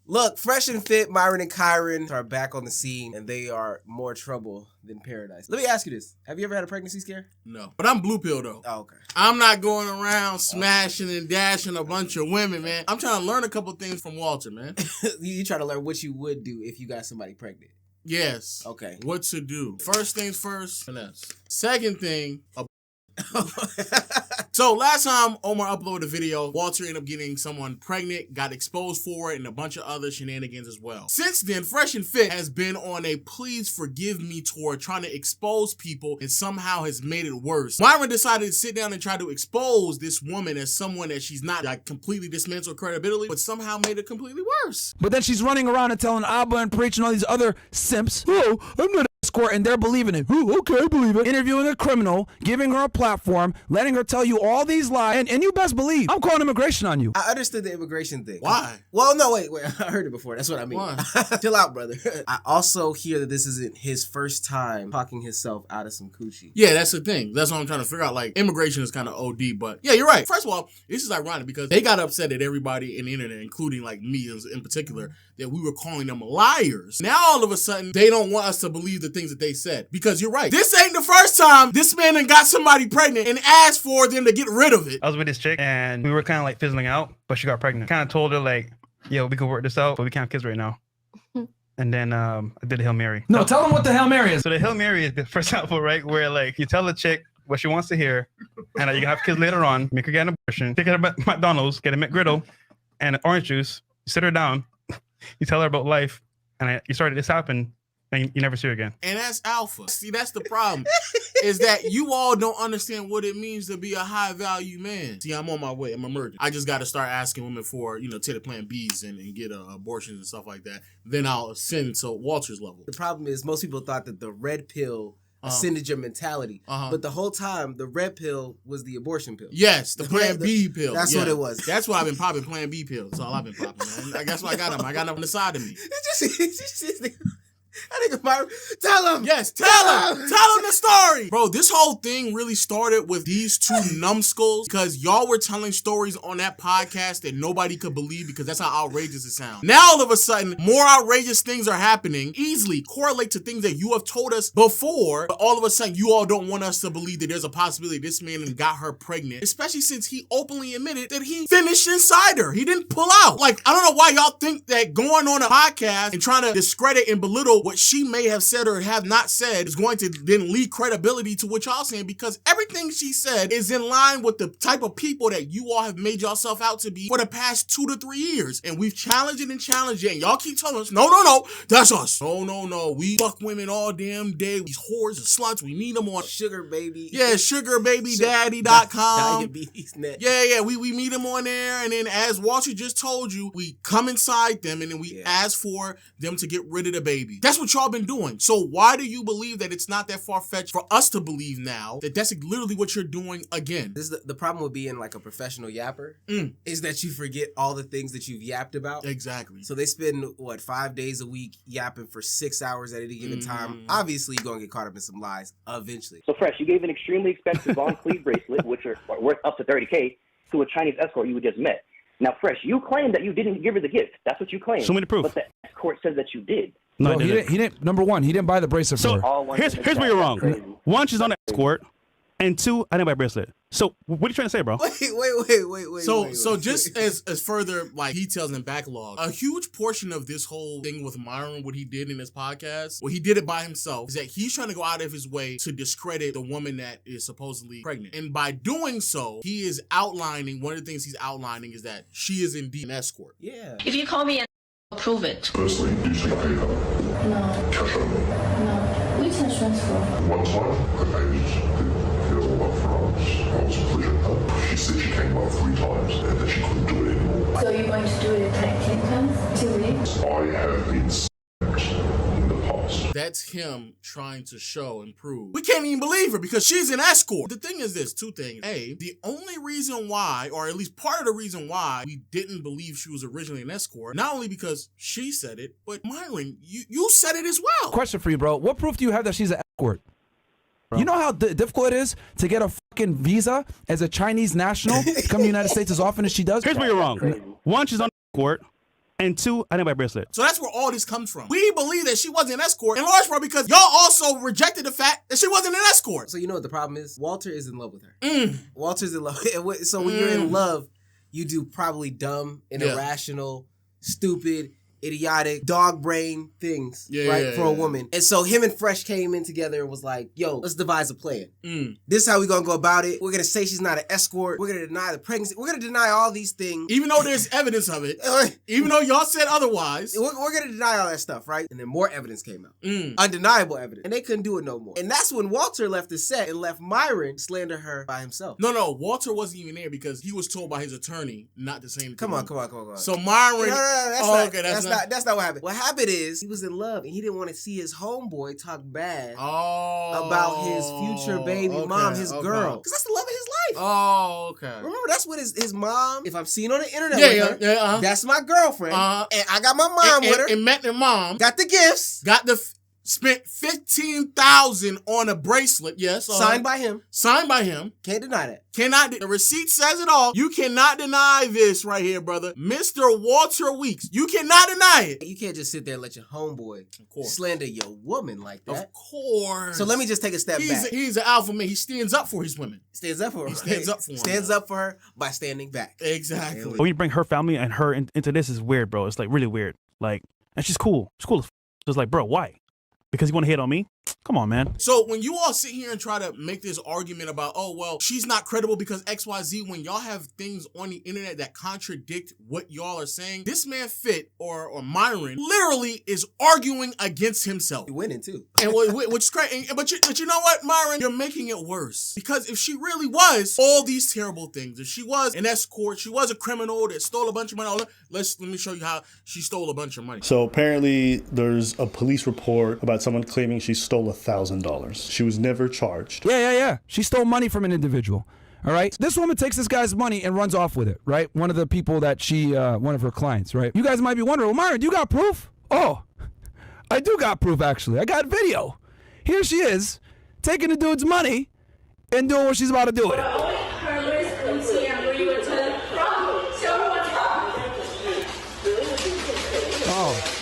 Look, Fresh and Fit, Myron and Kyron are back on the scene, and they are more trouble than paradise. Let me ask you this. Have you ever had a pregnancy scare? No. But I'm blue pill, though. Oh, okay. I'm not going around smashing and dashing a bunch of women, man. I'm trying to learn a couple things from Walter, man. You try to learn what you would do if you got somebody pregnant. Yes. Okay. What to do. First things first, finesse. Second thing, so last time Omar uploaded a video, Walter ended up getting someone pregnant, got exposed for it, and a bunch of other shenanigans as well. Since then, Fresh and Fit has been on a please forgive me tour trying to expose people and somehow has made it worse. Myron decided to sit down and try to expose this woman as someone that she's not, like completely dismantled credibility, but somehow made it completely worse. But then she's running around and telling Abba and Preach and all these other simps, oh, I'm not escort, and they're believing it. Oh, okay, I believe it. Interviewing a criminal, giving her a platform, letting her tell you all these lies, and you best believe I'm calling immigration on you. I understood the immigration thing. Why? Well, no, wait. I heard it before. That's what I mean. Why? Chill out, brother. I also hear that this isn't his first time talking himself out of some coochie. Yeah, that's the thing. That's what I'm trying to figure out. Like, immigration is kind of OD, but yeah, you're right. First of all, this is ironic because they got upset at everybody in the internet, including like me in particular, that we were calling them liars. Now all of a sudden, they don't want us to believe the things that they said. Because you're right. This ain't the first time this man done got somebody pregnant and asked for them to get rid of it. I was with this chick and we were kind of like fizzling out, but she got pregnant. Kind of told her like, yo, we can work this out, but we can't have kids right now. And then I did a Hail Mary. No, tell them what the Hail Mary is. So the Hail Mary is, for example, right, where like you tell the chick what she wants to hear, and you can have kids later on, make her get an abortion, take her to McDonald's, get a McGriddle, and an orange juice, you sit her down, you tell her about life, and you started this happen, and you never see her again. And that's alpha. See, that's the problem, is that you all don't understand what it means to be a high-value man. See, I'm on my way. I'm emerging. I just got to start asking women for, take the Plan Bs and get abortions and stuff like that. Then I'll ascend to Walter's level. The problem is most people thought that the red pill ascended your mentality. But the whole time, the red pill was the abortion pill. Yes, the Plan B pill. That's what it was. That's why I've been popping Plan B pills. That's all I've been popping, man. That's why I got them. I got them on the side of me. I think Myron, tell him. Yes, tell him. Tell him the story. Bro, this whole thing really started with these two numbskulls because y'all were telling stories on that podcast that nobody could believe because that's how outrageous it sounds. Now, all of a sudden, more outrageous things are happening, easily correlate to things that you have told us before, but all of a sudden, you all don't want us to believe that there's a possibility this man got her pregnant, especially since he openly admitted that he finished inside her. He didn't pull out. Like, I don't know why y'all think that going on a podcast and trying to discredit and belittle what she may have said or have not said is going to then lead credibility to what y'all saying because everything she said is in line with the type of people that you all have made yourself out to be for the past 2 to 3 years. And we've challenged it and challenged it. And y'all keep telling us, no, that's us. No. We fuck women all damn day. These whores and sluts, we need them on Sugar Baby. Yeah, sugarbabydaddy.com. Diabetes net. Yeah. We meet them on there. And then as Walter just told you, we come inside them and then we ask for them to get rid of the baby. That's what y'all been doing. So why do you believe that it's not that far-fetched for us to believe now that that's literally what you're doing again? This is the problem with being like a professional yapper is that you forget all the things that you've yapped about. Exactly. So they spend 5 days a week yapping for 6 hours at any given time. Obviously, you're gonna get caught up in some lies eventually. So Fresh, you gave an extremely expensive Von Cleef bracelet, which are worth up to $30K, to a Chinese escort you just met. Now, Fresh, you claim that you didn't give her the gift. That's what you claim. Show me the proof. But the escort says that you did. No, he didn't. Number one, he didn't buy the bracelet for her. Here's where you're wrong. One, she's on the escort, and two, I didn't buy a bracelet. So what are you trying to say, bro? Wait. So just as further like details and backlog, a huge portion of this whole thing with Myron, what he did in his podcast, he did it by himself, is that he's trying to go out of his way to discredit the woman that is supposedly pregnant. And by doing so, he is outlining, one of the things he's outlining is that she is indeed an escort. Yeah. If you call me an prove it. Firstly, do you think I paid her? No. Cash only? No. We can transfer. One time, I paid it all up front. I was pleasuring her. She said she came up 3 times and that she couldn't do it anymore. So you're going to do it like 10 times? 2 weeks? I have been sacked in the past. That's him trying to show and prove. We can't even believe her because she's an escort. The thing is this, 2 things. A, the only reason why, or at least part of the reason why we didn't believe she was originally an escort, not only because she said it, but Myron, you said it as well. Question for you, bro. What proof do you have that she's an escort? Bro. You know how difficult it is to get a fucking visa as a Chinese national to come to the United States as often as she does? Here's where you're wrong. One, she's on the escort, And 2, I didn't buy a bracelet. So that's where all this comes from. We believe that she wasn't an escort, in large part because y'all also rejected the fact that she wasn't an escort. So you know what the problem is? Walter is in love with her. Walter's in love. So when you're in love, you do probably dumb, irrational, stupid, idiotic, dog brain things, for a woman. And so him and Fresh came in together and was like, yo, let's devise a plan. This is how we're going to go about it. We're going to say she's not an escort. We're going to deny the pregnancy. We're going to deny all these things. Even though there's evidence of it. Even though y'all said otherwise. We're going to deny all that stuff, right? And then more evidence came out. Undeniable evidence. And they couldn't do it no more. And that's when Walter left the set and left Myron slander her by himself. No, Walter wasn't even there because he was told by his attorney not to say anything. Come on. So Myron... That's not what happened. What happened is he was in love and he didn't want to see his homeboy talk bad about his future baby mom, his girl. Because that's the love of his life. Oh, okay. Remember, that's what his mom, if I'm seeing on the internet with her, that's my girlfriend. And I got my mom with her. And met their mom. Got the gifts. Spent $15,000 on a bracelet. Yes. Signed by him. Can't deny that. The receipt says it all. You cannot deny this right here, brother. Mr. Walter Weeks. You cannot deny it. You can't just sit there and let your homeboy slander your woman like that. Of course. So let me just take a step back. He's an alpha man. He stands up for his women. Stands up for her. Stands up for her by standing back. Exactly. When you bring her family and her into this is weird, bro. It's like really weird. Like, and she's cool. She's cool as f. It's like, bro, why? Because you want to hit on me? Come on, man. So when you all sit here and try to make this argument about, oh, well, she's not credible because XYZ, when y'all have things on the internet that contradict what y'all are saying, this man Fit or Myron literally is arguing against himself. He's winning too. And which is crazy. But you know what, Myron? You're making it worse. Because if she really was all these terrible things, if she was an escort, she was a criminal that stole a bunch of money, let me show you how she stole a bunch of money. So apparently there's a police report about someone claiming she stole $1,000. She was never charged. Yeah. She stole money from an individual. All right. This woman takes this guy's money and runs off with it, right? One of the people that one of her clients, right? You guys might be wondering, well, Myron, do you got proof? Oh, I do got proof, actually. I got video. Here she is, taking the dude's money and doing what she's about to do with it. Oh.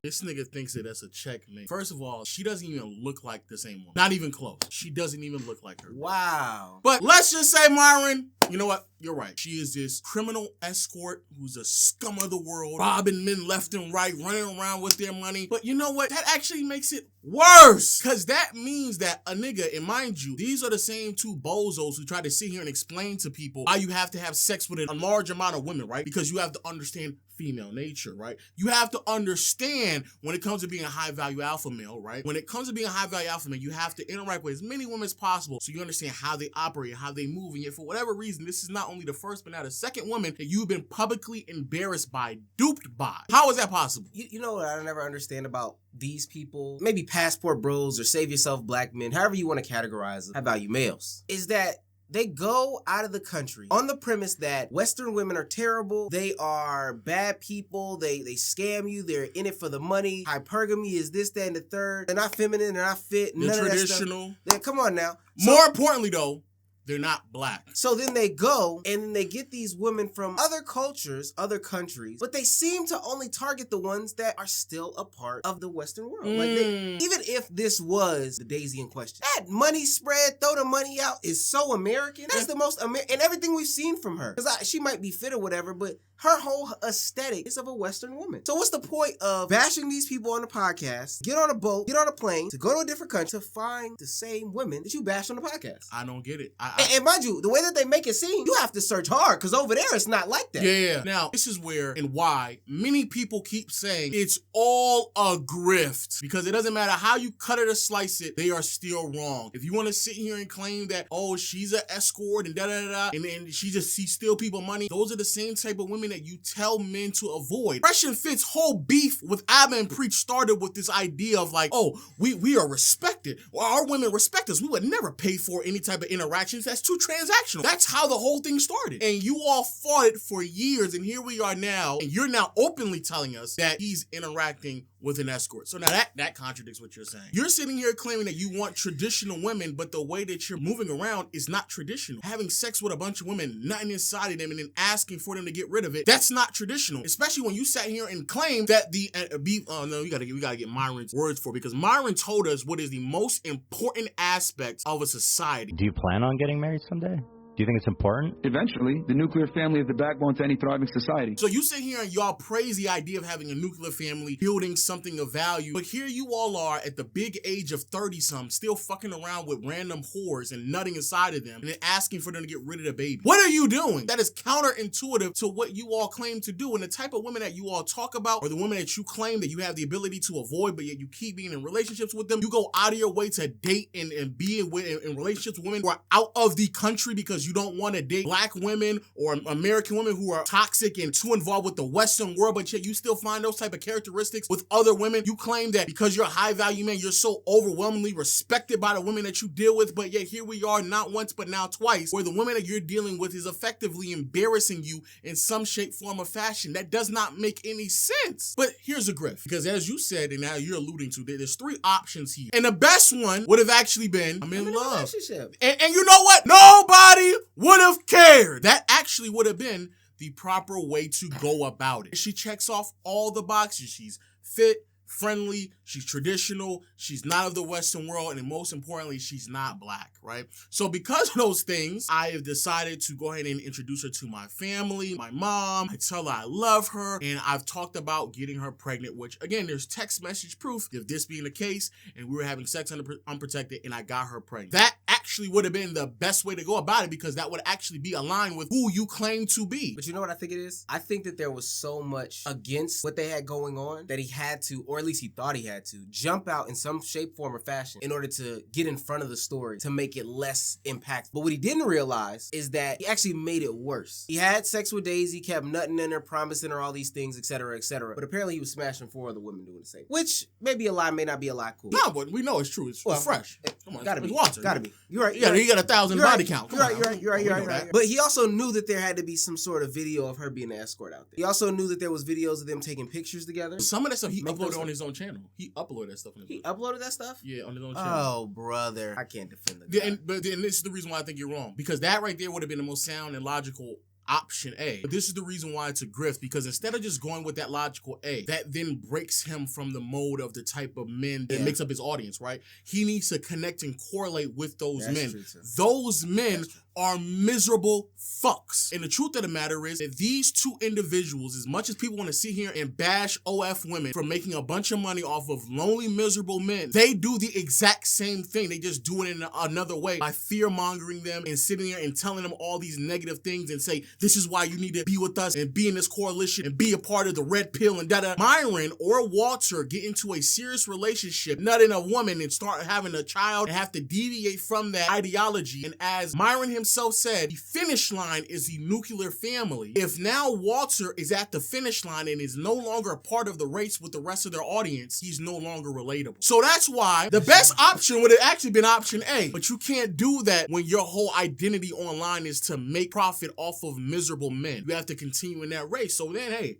This nigga thinks that that's a checkmate. First of all, she doesn't even look like the same woman. Not even close. She doesn't even look like her. Wow. But let's just say, Myron, you know what? You're right. She is this criminal escort who's a scum of the world, robbing men left and right, running around with their money. But you know what? That actually makes it worse. Because that means that a nigga, and mind you, these are the same two bozos who try to sit here and explain to people how you have to have sex with a large amount of women, right? Because you have to understand female nature, right? You have to understand when it comes to being a high-value alpha male, right? When it comes to being a high-value alpha male, you have to interact with as many women as possible so you understand how they operate, how they move, and yet for whatever reason, this is not only the first but now the second woman that you've been publicly embarrassed by, duped by. How is that possible? You know what I never understand about these people, maybe passport bros or save yourself black men, however you want to categorize them, high-value males, is that they go out of the country on the premise that Western women are terrible, they are bad people, they scam you, they're in it for the money, hypergamy is this, that, and the third, they're not feminine, they're not fit, they're none traditional. Of that stuff. Come on now. More importantly though, they're not black. So then they go and then they get these women from other cultures, other countries, but they seem to only target the ones that are still a part of the Western world. Like even if this was the Daisy in question, that money spread, throw the money out is so American. That's the most American, and everything we've seen from her. Because she might be fit or whatever, but her whole aesthetic is of a Western woman. So what's the point of bashing these people on the podcast, get on a boat, get on a plane, to go to a different country to find the same women that you bashed on the podcast? I don't get it. And mind you, the way that they make it seem, you have to search hard, because over there it's not like that. Yeah. Now, this is where and why many people keep saying it's all a grift. Because it doesn't matter how you cut it or slice it, they are still wrong. If you want to sit here and claim that, oh, she's an escort and da-da-da-da, and then she steal people money, those are the same type of women that you tell men to avoid. Fresh and Fit's whole beef with Abba and Preach started with this idea of like, oh, we are respected. Well, our women respect us. We would never pay for any type of interactions. That's too transactional. That's how the whole thing started. And you all fought it for years, and here we are now, and you're now openly telling us that he's interacting with an escort. So now that contradicts what you're saying. You're sitting here claiming that you want traditional women, but the way that you're moving around is not traditional. Having sex with a bunch of women, nutting inside of them, and then asking for them to get rid of it, that's not traditional. Especially when you sat here and claimed that we gotta get Myron's words for it, because Myron told us what is the most important aspect of a society. Do you plan on getting married someday? Do you think it's important? Eventually, the nuclear family is the backbone to any thriving society. So you sit here and y'all praise the idea of having a nuclear family, building something of value, but here you all are at the big age of 30-something, still fucking around with random whores and nutting inside of them, and then asking for them to get rid of the baby. What are you doing? That is counterintuitive to what you all claim to do, and the type of women that you all talk about, or the women that you claim that you have the ability to avoid, but yet you keep being in relationships with them. You go out of your way to date and be in relationships with women who are out of the country because you don't want to date black women or American women who are toxic and too involved with the Western world, but yet you still find those type of characteristics with other women. You claim that because you're a high value man, you're so overwhelmingly respected by the women that you deal with, but yet here we are, not once but now twice, where the women that you're dealing with is effectively embarrassing you in some shape, form, or fashion. That does not make any sense. But here's a grift, because as you said, and now you're alluding to, there's 3 options here, and the best one would have actually been I'm in love. Relationship. And you know what? Nobody would have cared. That actually would have been the proper way to go about it. She checks off all the boxes. She's fit, friendly, she's traditional, she's not of the Western world, and most importantly, she's not black, right? So because of those things, I have decided to go ahead and introduce her to my family, my mom. I tell her I love her, and I've talked about getting her pregnant, which again, there's text message proof of this being the case, and we were having sex unprotected, and I got her pregnant. That actually would have been the best way to go about it, because that would actually be aligned with who you claim to be. But you know what I think it is? I think that there was so much against what they had going on that he had to, or at least he thought he had to, jump out in some shape, form, or fashion in order to get in front of the story to make it less impactful. But what he didn't realize is that he actually made it worse. He had sex with Daisy, kept nutting in her, promising her all these things, etc., etc. But apparently he was smashing 4 other women doing the same. Which may be a lie, may not be a lie. Cool. No, but we know it's true. It's fresh. Come on, gotta be. Water. Gotta be. You're right. Yeah, he got 1,000 body count. You're right. But he also knew that there had to be some sort of video of her being an escort out there. He also knew that there was videos of them taking pictures together. Some of that stuff he uploaded on his own channel. He uploaded that stuff on his He uploaded that stuff? Yeah, on his own channel. Oh, brother. I can't defend that. Yeah, and this is the reason why I think you're wrong. Because that right there would have been the most sound and logical option A. But this is the reason why it's a grift, because instead of just going with that logical A, that then breaks him from the mode of the type of men that makes up his audience, right? He needs to connect and correlate with those men. Those men are miserable fucks. And the truth of the matter is that these 2 individuals, as much as people want to sit here and bash OF women for making a bunch of money off of lonely, miserable men, they do the exact same thing. They just do it in another way by fear-mongering them and sitting there and telling them all these negative things and say, this is why you need to be with us and be in this coalition and be a part of the red pill and da-da. Myron or Walter get into a serious relationship, nut in a woman and start having a child and have to deviate from that ideology. And as Myron himself said, the finish line is the nuclear family. If now Walter is at the finish line and is no longer a part of the race with the rest of their audience, he's no longer relatable. So that's why the best option would have actually been option A. But you can't do that when your whole identity online is to make profit off of miserable men. You have to continue in that race. So then, hey,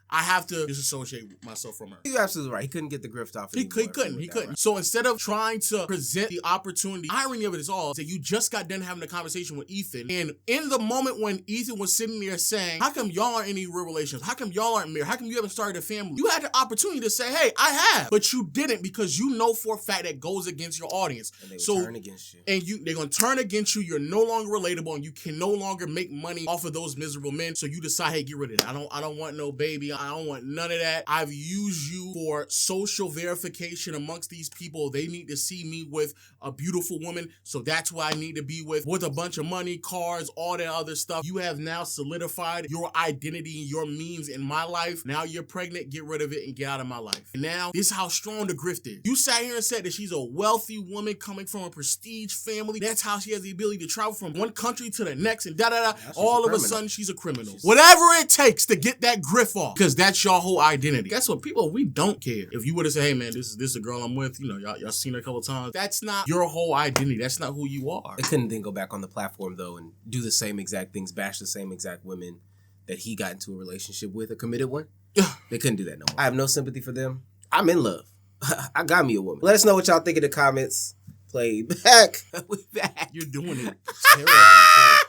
I have to disassociate myself from her. You're absolutely right. He couldn't get the grift off. He couldn't. So instead of trying to present the opportunity, irony of it is all, is that you just got done having a conversation with Ethan. And in the moment when Ethan was sitting there saying, how come y'all aren't in any real relations? How come y'all aren't married? How come you haven't started a family? You had the opportunity to say, hey, I have. But you didn't, because you know for a fact that goes against your audience. And they would turn against you. And they're going to turn against you. You're no longer relatable, and you can no longer make money off of those miserable men. So you decide, hey, get rid of it. I don't want no baby. I don't want none of that. I've used you for social verification amongst these people. They need to see me with a beautiful woman, so that's why I need to be with a bunch of money, cars, all that other stuff. You have now solidified your identity and your means in my life. Now you're pregnant, get rid of it and get out of my life. And now, this is how strong the grift is. You sat here and said that she's a wealthy woman coming from a prestige family. That's how she has the ability to travel from one country to the next and da-da-da. All of a sudden, she's a criminal. Whatever it takes to get that grift off, because that's your whole identity. Guess what, people, we don't care. If you would have said, hey man, this is a girl I'm with, you know, y'all seen her a couple times. That's not your whole identity. That's not who you are. They couldn't then go back on the platform though and do the same exact things, bash the same exact women that he got into a relationship with, a committed one. They couldn't do that no more. I have no sympathy for them. I'm in love. I got me a woman. Let us know what y'all think in the comments. Play back. We back. You're doing it terribly.